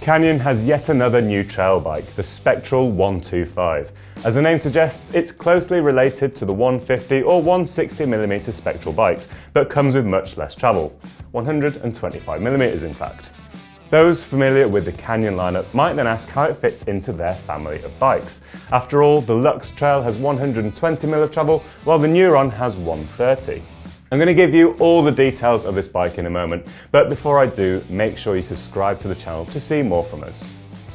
Canyon has yet another new trail bike, the Spectral 125. As the name suggests, it's closely related to the 150 or 160mm Spectral bikes, but comes with much less travel, 125mm in fact. Those familiar with the Canyon lineup might then ask how it fits into their family of bikes. After all, the Lux Trail has 120mm of travel, while the Neuron has 130. I'm going to give you all the details of this bike in a moment, but before I do, make sure you subscribe to the channel to see more from us.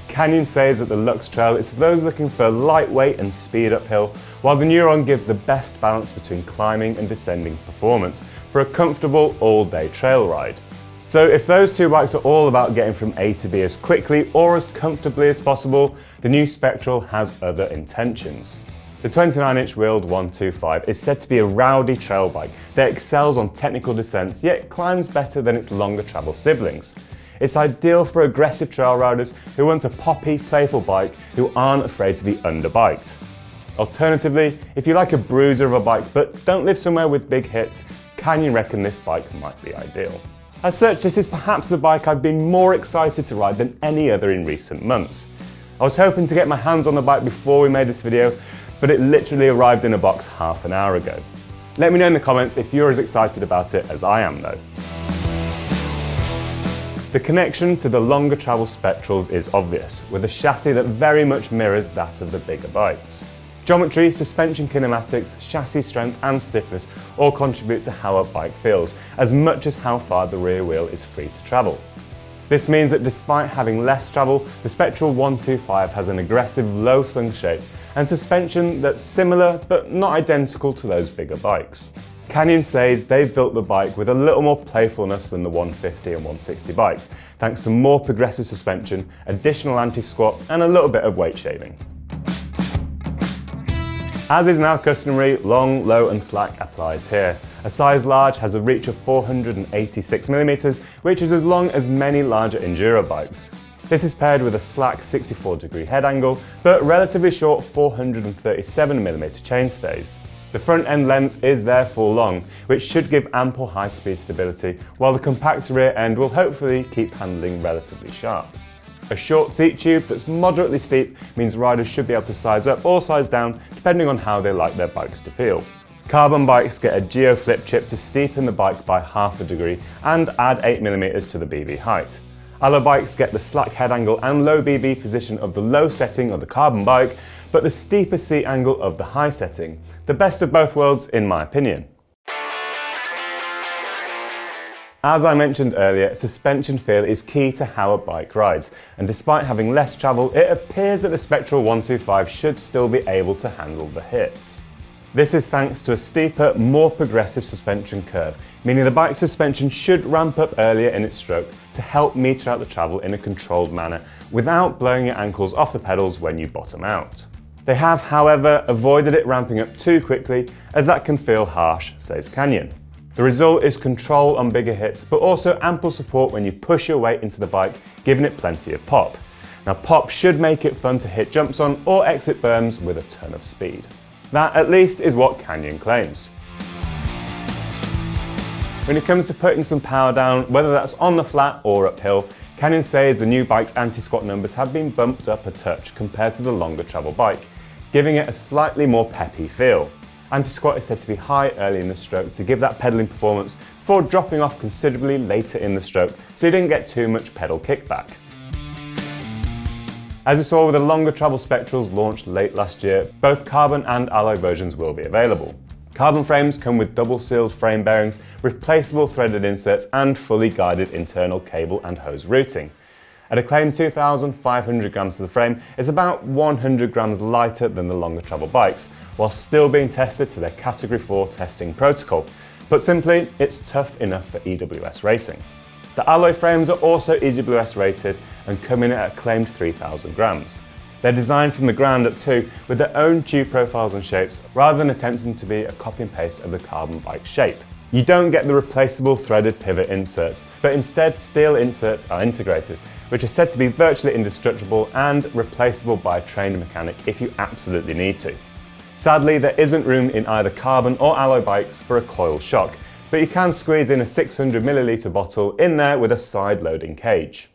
Canyon says that the Lux Trail is for those looking for lightweight and speed uphill, while the Neuron gives the best balance between climbing and descending performance for a comfortable all-day trail ride. So if those two bikes are all about getting from A to B as quickly or as comfortably as possible, the new Spectral has other intentions. The 29-inch wheeled 125 is said to be a rowdy trail bike that excels on technical descents yet climbs better than its longer travel siblings. It's ideal for aggressive trail riders who want a poppy, playful bike who aren't afraid to be underbiked. Alternatively, if you like a bruiser of a bike but don't live somewhere with big hits, Canyon reckon this bike might be ideal. As such, this is perhaps the bike I've been more excited to ride than any other in recent months. I was hoping to get my hands on the bike before we made this video, but it literally arrived in a box half an hour ago. Let me know in the comments if you're as excited about it as I am though. The connection to the longer travel Spectrals is obvious, with a chassis that very much mirrors that of the bigger bikes. Geometry, suspension kinematics, chassis strength and stiffness all contribute to how a bike feels, as much as how far the rear wheel is free to travel. This means that despite having less travel, the Spectral 125 has an aggressive low slung shape and suspension that's similar but not identical to those bigger bikes. Canyon says they've built the bike with a little more playfulness than the 150 and 160 bikes, thanks to more progressive suspension, additional anti-squat and a little bit of weight shaving. As is now customary, long, low and slack applies here. A size large has a reach of 486mm, which is as long as many larger enduro bikes. This is paired with a slack 64-degree head angle, but relatively short 437mm chainstays. The front end length is therefore long, which should give ample high-speed stability, while the compact rear end will hopefully keep handling relatively sharp. A short seat tube that's moderately steep means riders should be able to size up or size down depending on how they like their bikes to feel. Carbon bikes get a geo-flip chip to steepen the bike by half a degree and add 8mm to the BB height. Alloy bikes get the slack head angle and low BB position of the low setting of the carbon bike, but the steeper seat angle of the high setting. The best of both worlds in my opinion. As I mentioned earlier, suspension feel is key to how a bike rides, and despite having less travel, it appears that the Spectral 125 should still be able to handle the hits. This is thanks to a steeper, more progressive suspension curve, meaning the bike's suspension should ramp up earlier in its stroke to help meter out the travel in a controlled manner without blowing your ankles off the pedals when you bottom out. They have, however, avoided it ramping up too quickly, as that can feel harsh, says Canyon. The result is control on bigger hits, but also ample support when you push your weight into the bike, giving it plenty of pop. Now, pop should make it fun to hit jumps on or exit berms with a ton of speed. That, at least, is what Canyon claims. When it comes to putting some power down, whether that's on the flat or uphill, Canyon says the new bike's anti-squat numbers have been bumped up a touch compared to the longer travel bike, giving it a slightly more peppy feel. Anti-squat is said to be high early in the stroke to give that pedalling performance before dropping off considerably later in the stroke so you didn't get too much pedal kickback. As we saw with the longer travel Spectrals launched late last year, both carbon and alloy versions will be available. Carbon frames come with double sealed frame bearings, replaceable threaded inserts and fully guided internal cable and hose routing. At a claimed 2,500 grams to the frame, it's about 100 grams lighter than the longer travel bikes, while still being tested to their Category 4 testing protocol. Put simply, it's tough enough for EWS racing. The alloy frames are also EWS rated and come in at a claimed 3,000 grams. They're designed from the ground up too, with their own tube profiles and shapes, rather than attempting to be a copy and paste of the carbon bike shape. You don't get the replaceable threaded pivot inserts, but instead steel inserts are integrated, which are said to be virtually indestructible and replaceable by a trained mechanic if you absolutely need to. Sadly, there isn't room in either carbon or alloy bikes for a coil shock, but you can squeeze in a 600ml bottle in there with a side loading cage.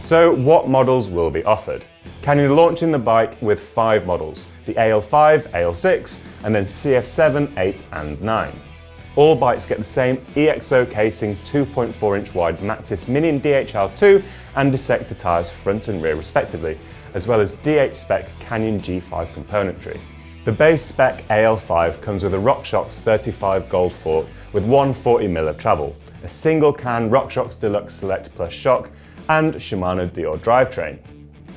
So what models will be offered? Canyon are launching the bike with 5 models, the AL5, AL6, and then CF7, 8 and 9. All bikes get the same EXO casing 2.4 inch wide Mactis Mini and DHL2 and Dissector tyres front and rear respectively, as well as DH spec Canyon G5 componentry. The base spec AL5 comes with a RockShox 35 Gold fork with 140mm of travel, a single can RockShox Deluxe Select Plus shock, and Shimano Dior drivetrain.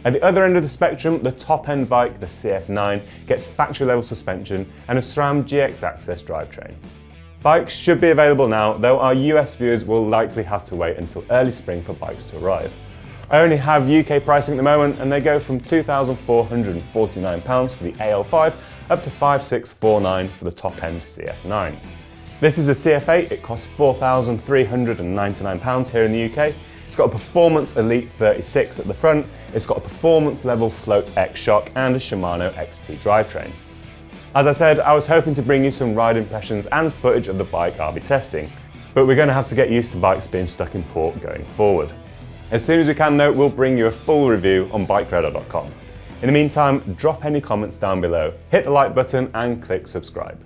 At the other end of the spectrum, the top-end bike, the CF9, gets factory-level suspension and a SRAM GX Access drivetrain. Bikes should be available now, though our US viewers will likely have to wait until early spring for bikes to arrive. I only have UK pricing at the moment, and they go from £2,449 for the AL5 up to £5,649 for the top-end CF9. This is the CF8, it costs £4,399 here in the UK. It's got a Performance Elite 36 at the front, it's got a Performance Level Float X shock and a Shimano XT drivetrain. As I said, I was hoping to bring you some ride impressions and footage of the bike I'll be testing, but we're going to have to get used to bikes being stuck in port going forward. As soon as we can though, we'll bring you a full review on BikeRadar.com. In the meantime, drop any comments down below, hit the like button and click subscribe.